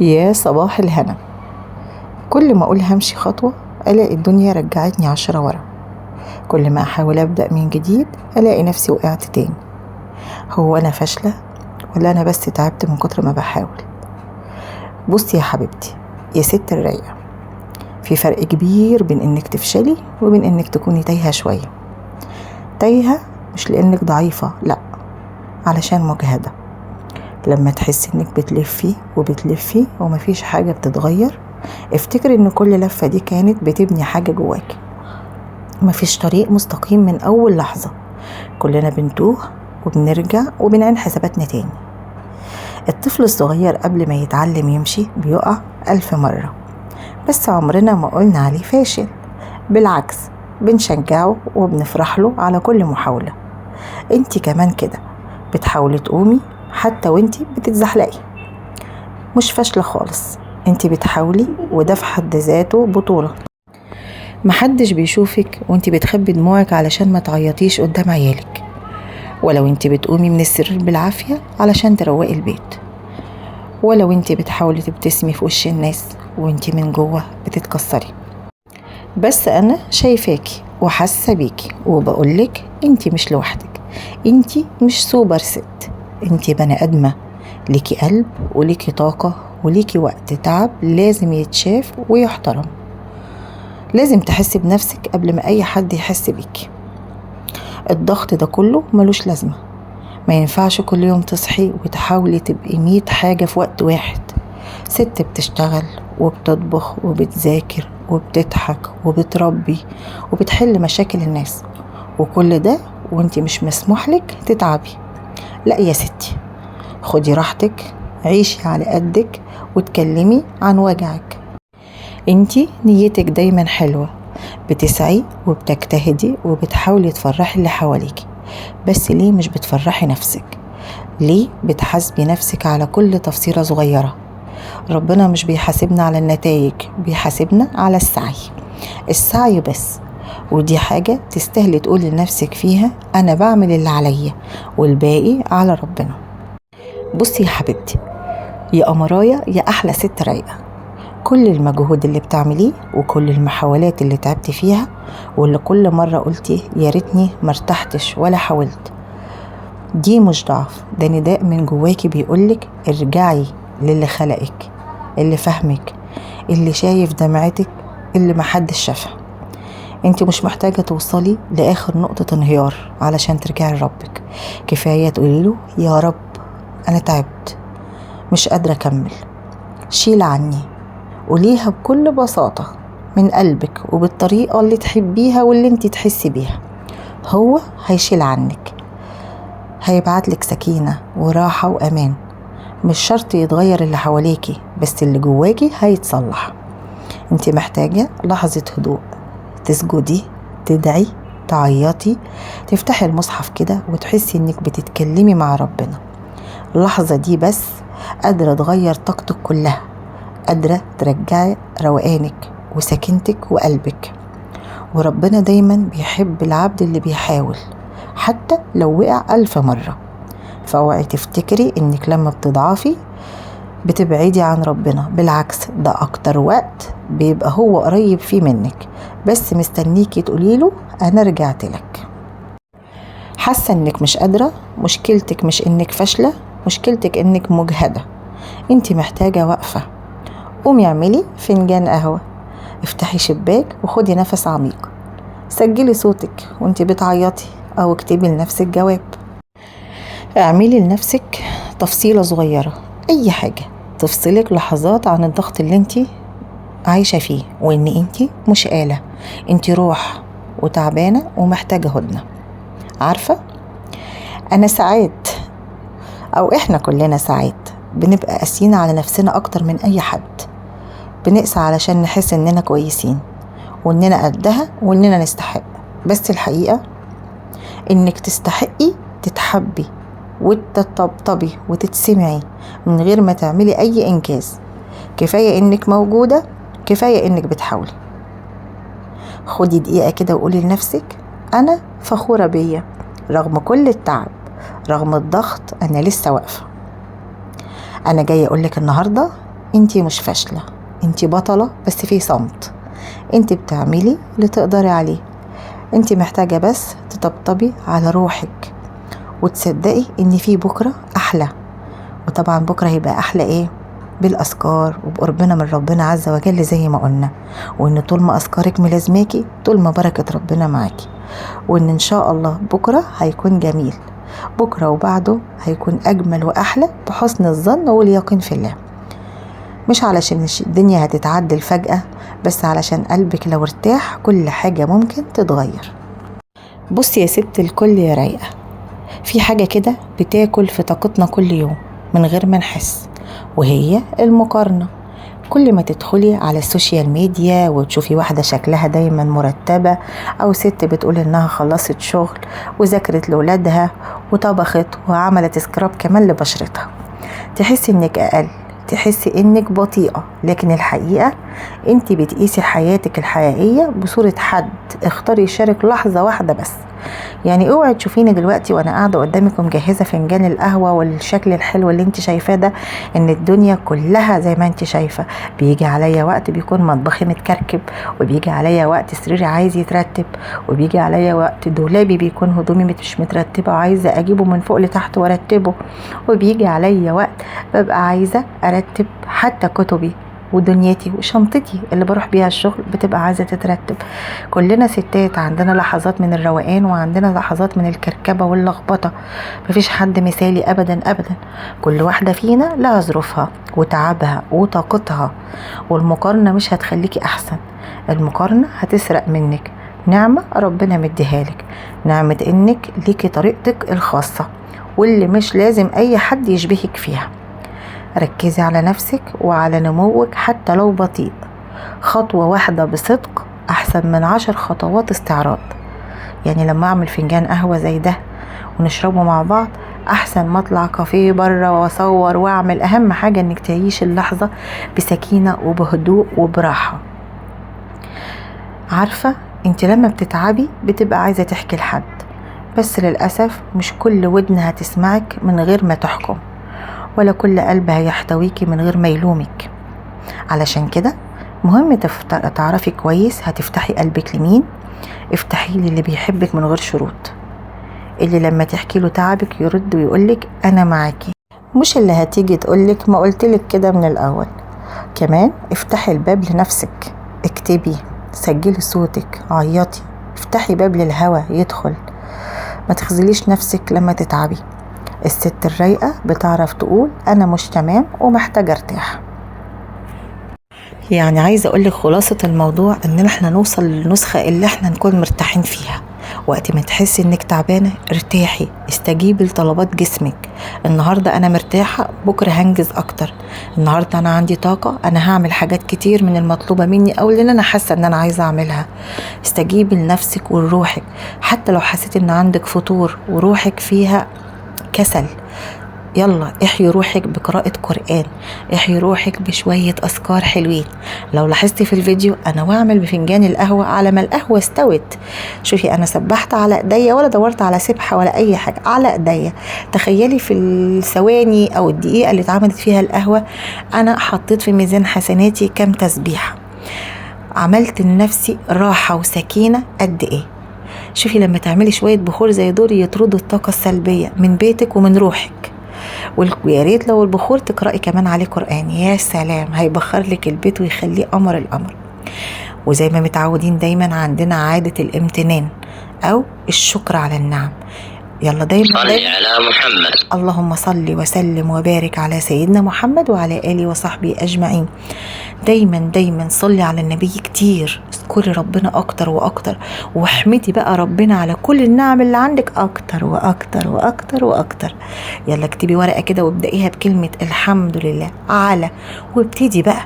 يا صباح الهنا. كل ما اقول همشي خطوة الاقي الدنيا رجعتني 10 ورا. كل ما احاول ابدأ من جديد الاقي نفسي وقعت تاني. هو انا فاشلة ولا انا بس تعبت من كتر ما بحاول؟ بصي يا حبيبتي يا ست الرايقة، في فرق كبير بين انك تفشلي وبين انك تكوني تايهة شوية. تايهة مش لانك ضعيفة، لا، علشان مجهدة. لما تحسي انك بتلفي وبتلفي ومفيش حاجة بتتغير، افتكري ان كل لفة دي كانت بتبني حاجة جواك. مفيش طريق مستقيم من اول لحظة، كلنا بنتوه وبنرجع وبنعيد حساباتنا تاني. الطفل الصغير قبل ما يتعلم يمشي بيقع 1000 مرة، بس عمرنا ما قلنا عليه فاشل. بالعكس، بنشجعه وبنفرح له على كل محاولة. انتي كمان كده بتحاولي تقومي حتى وانتي بتتزحلقي، مش فاشلة خالص، انتي بتحاولي، وده في حد ذاته بطولة. محدش بيشوفك وانتي بتخبي دموعك علشان ما تعيطيش قدام عيالك، ولو انتي بتقومي من السرير بالعافية علشان تروقي البيت، ولو انتي بتحاولي تبتسمي في وش الناس وانتي من جوه بتتكسري. بس انا شايفاكي وحاسة بيكي وبقولك انتي مش لوحدك، انتي مش سوبر ست، انتي بني ادمة، ليكي قلب وليكي طاقة وليكي وقت تعب لازم يتشاف ويحترم. لازم تحسي بنفسك قبل ما اي حد يحس بيكي. الضغط ده كله ملوش لازمة. ما ينفعش كل يوم تصحي وتحاولي تبقي 100 حاجة في وقت واحد. ست بتشتغل وبتطبخ وبتذاكر وبتضحك وبتربي وبتحل مشاكل الناس، وكل ده وانتي مش مسموح لك تتعبي. لا يا ستي، خدي راحتك، عيشي على قدك وتكلمي عن وجعك. انتي نيتك دايما حلوة، بتسعي وبتجتهدي وبتحاولي تفرحي اللي حواليكي، بس ليه مش بتفرحي نفسك؟ ليه بتحاسبي نفسك على كل تفصيلة صغيرة؟ ربنا مش بيحاسبنا على النتائج، بيحاسبنا على السعي. السعي بس، ودي حاجة تستاهلي تقولي لنفسك فيها أنا بعمل اللي عليا والباقي على ربنا. بصي يا حبيبتي يا قمرايا يا أحلى ست رايقة، كل المجهود اللي بتعمليه وكل المحاولات اللي تعبتي فيها واللي كل مرة قلتي يا ريتني مرتحتش ولا حاولت، دي مش ضعف، ده نداء من جواكي بيقولك ارجعي للي خلقك، اللي فهمك، اللي شايف دمعتك اللي محدش شافها. انت مش محتاجة توصلي لآخر نقطة انهيار علشان ترجعي لربك. كفاية تقوليله يا رب أنا تعبت، مش قادرة أكمل، شيل عني. قوليها بكل بساطة من قلبك وبالطريقة اللي تحبيها واللي انت تحسي بيها. هو هيشيل عنك، هيبعتلك سكينة وراحة وأمان. مش شرط يتغير اللي حواليكي، بس اللي جواكي هيتصلح. انت محتاجة لحظة هدوء، تسجدي، تدعي، تعيطي، تفتحي المصحف كده وتحسي انك بتتكلمي مع ربنا. اللحظة دي بس قادرة تغير طاقتك كلها، قادرة ترجعي روقانك وسكينتك وقلبك. وربنا دايما بيحب العبد اللي بيحاول حتى لو وقع 1000 مرة. فاوعي تفتكري انك لما بتضعفي بتبعدي عن ربنا، بالعكس، ده اكتر وقت بيبقى هو قريب فيه منك، بس مستنيكي تقوليله انا رجعت لك. حاسة انك مش قادرة، مشكلتك مش انك فاشلة، مشكلتك انك مجهدة. انت محتاجة وقفة. قومي اعملي فنجان قهوة، افتحي شباك وخدي نفس عميق، سجلي صوتك وانت بتعيطي او اكتبي لنفسك جواب. اعملي لنفسك تفصيلة صغيرة، اي حاجة تفصلك لحظات عن الضغط اللي انت عايشة فيه، وان انت مش آلة، انت روح وتعبانة ومحتاجة هدنة. عارفة، انا ساعات او احنا كلنا ساعات بنبقى قاسيين على نفسنا اكتر من اي حد. بنقسى علشان نحس اننا كويسين واننا قدها واننا نستحق، بس الحقيقة انك تستحقي تتحبي وتطبطبي وتتسمعي من غير ما تعملي اي انجاز. كفاية انك موجودة، كفاية انك بتحاولي. خدي دقيقة كده وقولي لنفسك انا فخورة بيا، رغم كل التعب، رغم الضغط انا لسه واقفة. انا جاية اقولك النهاردة انتي مش فاشلة، انتي بطلة بس في صمت. انتي بتعملي اللي تقدري عليه. انتي محتاجة بس تطبطبي على روحك وتصدقي ان في بكرة احلى. وطبعا بكرة هيبقى احلى ايه؟ بالاذكار وبقربنا من ربنا عز وجل زي ما قلنا، وان طول ما اذكارك ملازماكي طول ما بركة ربنا معاكي، وان ان شاء الله بكرة هيكون جميل، بكرة وبعده هيكون اجمل واحلى بحسن الظن واليقين في الله. مش علشان الدنيا هتتعدل فجأة، بس علشان قلبك لو ارتاح كل حاجة ممكن تتغير. بصي يا ست الكل يا رايقة، في حاجة كده بتاكل في طاقتنا كل يوم من غير ما نحس، وهي المقارنة. كل ما تدخلي على السوشيال ميديا وتشوفي واحدة شكلها دايما مرتبة، أو ست بتقول إنها خلصت شغل وذاكرت لولادها وطبخت وعملت سكراب كمان لبشرتها، تحسي إنك أقل، تحسي إنك بطيئة. لكن الحقيقة انت بتقيسي حياتك الحقيقية بصورة حد اختار يشارك لحظة واحدة بس. يعني اوعي تشوفيني دلوقتي وانا قاعده قدامك ومجهزه فنجان القهوه والشكل الحلو اللي انت شايفاه ده ان الدنيا كلها زي ما انت شايفه. بيجي عليا وقت بيكون مطبخي متكركب، وبيجي عليا وقت سريري عايز يترتب، وبيجي عليا وقت دولابي بيكون هدومي مش مترتبه وعايزه اجيبه من فوق لتحت وارتبه، وبيجي عليا وقت ببقى عايزه ارتب حتى كتبي ودنيتي وشنطتي اللي بروح بيها الشغل بتبقى عايزة تترتب. كلنا ستات عندنا لحظات من الروقان وعندنا لحظات من الكركبة واللخبطة، مفيش حد مثالي أبدا أبدا. كل واحدة فينا لها ظروفها وتعبها وطاقتها، والمقارنة مش هتخليكي أحسن، المقارنة هتسرق منك نعمة ربنا مديهالك، نعمة إنك ليكي طريقتك الخاصة واللي مش لازم أي حد يشبهك فيها. ركزي على نفسك وعلى نموك حتى لو بطيء، خطوة واحدة بصدق أحسن من 10 خطوات استعراض. يعني لما أعمل فنجان قهوة زي ده ونشربه مع بعض أحسن ما أطلع كافيه بره وأصور وأعمل. أهم حاجة إنك تعيش اللحظة بسكينة وبهدوء وبراحة. عارفة انت لما بتتعبي بتبقى عايزة تحكي لحد، بس للأسف مش كل ودن هتسمعك من غير ما تحكم، ولا كل قلب هيحتويكي من غير ما يلومك. علشان كده مهم تعرفي كويس هتفتحي قلبك لمين. افتحي للي بيحبك من غير شروط، اللي لما تحكي له تعبك يرد ويقولك انا معاكي، مش اللي هتيجي تقولك ما قلتلك كده من الاول. كمان افتحي الباب لنفسك، اكتبي، سجلي صوتك، عيطي، افتحي باب للهوا يدخل. ما تخذليش نفسك لما تتعبي. الست الرايقة بتعرف تقول أنا مش تمام ومحتاجة ارتاح. يعني عايزة أقولك خلاصة الموضوع إن احنا نوصل للنسخة اللي احنا نكون مرتاحين فيها. وقت ما تحسي إنك تعبانة ارتاحي، استجيبي لطلبات جسمك. النهاردة أنا مرتاحة، بكرة هنجز أكتر. النهاردة أنا عندي طاقة، أنا هعمل حاجات كتير من المطلوبة مني أو اللي أنا حاسة إن أنا عايزة أعملها. استجيبي لنفسك ولروحك، حتى لو حسيت إن عندك فتور وروحك فيها كسل، يلا احيي روحك بقراءة قرآن، احيي روحك بشوية أذكار حلوين. لو لاحظتي في الفيديو أنا واعمل بفنجان القهوة على ما القهوة استوت، شوفي أنا سبحت على ايديا ولا دورت على سبحة ولا أي حاجة، على ايديا. تخيلي في الثواني أو الدقيقة اللي اتعملت فيها القهوة أنا حطيت في ميزان حسناتي كم تسبيحة، عملت لنفسي راحة وسكينة قد إيه. شوفي لما تعملي شوية بخور زي دول يطردوا الطاقة السلبية من بيتك ومن روحك. ويا ريت لو البخور تقرأي كمان عليه قرآن، يا سلام، هيبخر لك البيت ويخليه قمر القمر. وزي ما متعودين دايما عندنا عادة الامتنان أو الشكر على النعم. يلا دايما صلي على محمد. اللهم صل وسلم وبارك على سيدنا محمد وعلى آله وصحبه أجمعين. دايما صلي على النبي كتير، اذكري ربنا أكتر وأكتر، واحمدي بقى ربنا على كل النعم اللي عندك أكتر وأكتر وأكتر وأكتر. يلا اكتبي ورقة كده وابدأيها بكلمة الحمد لله على، وابتدي بقى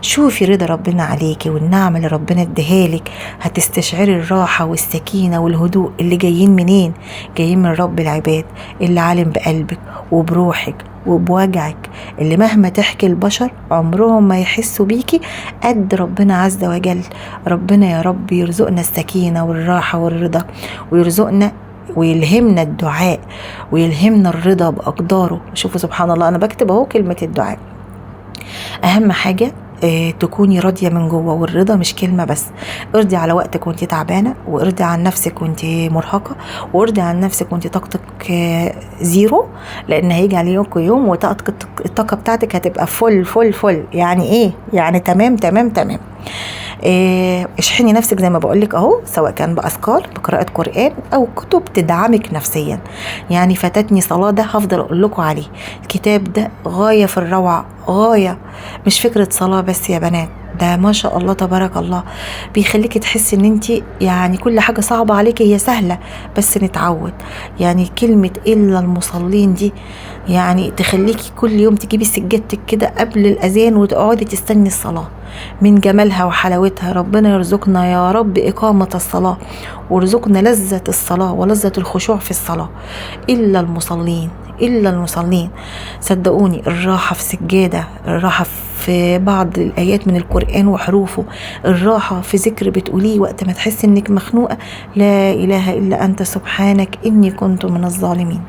شوفي رضا ربنا عليكي والنعم اللي ربنا اديهالك. هتستشعري الراحة والسكينة والهدوء اللي جايين منين؟ جايين من رب العباد اللي عالم بقلبك وبروحك وبوجعك، اللي مهما تحكي البشر عمرهم ما يحسوا بيكي قد ربنا عز وجل. ربنا يا رب يرزقنا السكينة والراحة والرضا، ويرزقنا ويلهمنا الدعاء ويلهمنا الرضا بأقداره. شوفوا سبحان الله، أنا بكتب اهو كلمة الدعاء. أهم حاجة تكوني راضية من جوه، والرضا مش كلمة بس. ارضي على وقتك وانت تعبانة، وارضي عن نفسك وانت مرهقة، وارضي عن نفسك وانت طاقتك زيرو، لان هيجي عليكم يوم وطاقتك الطاقة بتاعتك هتبقى فل فل فل. يعني ايه؟ يعني تمام تمام تمام. اشحني نفسك زي ما بقولك اهو، سواء كان بأذكار، بقراءة قرآن، او كتب تدعمك نفسيا. يعني فاتتني صلاة ده هفضل اقول لكم عليه، الكتاب ده غاية في الروعة، غاية. مش فكرة صلاة بس يا بنات، ده ما شاء الله تبارك الله، بيخليكي تحسي ان انت يعني كل حاجة صعبة عليكي هي سهلة بس نتعود. يعني كلمة إلا المصلين دي يعني تخليكي كل يوم تجيبي سجادتك كده قبل الأذان وتقعدي تستني الصلاة. من جمالها وحلاوتها ربنا يرزقنا يا رب إقامة الصلاة، وارزقنا لذة الصلاة ولذة الخشوع في الصلاة. إلا المصلين، إلا المصلين. صدقوني الراحة في سجادة، الراحة في بعض الآيات من القرآن وحروفه، الراحة في ذكر بتقوليه وقت ما تحسي إنك مخنوقة: لا إله إلا أنت سبحانك إني كنت من الظالمين.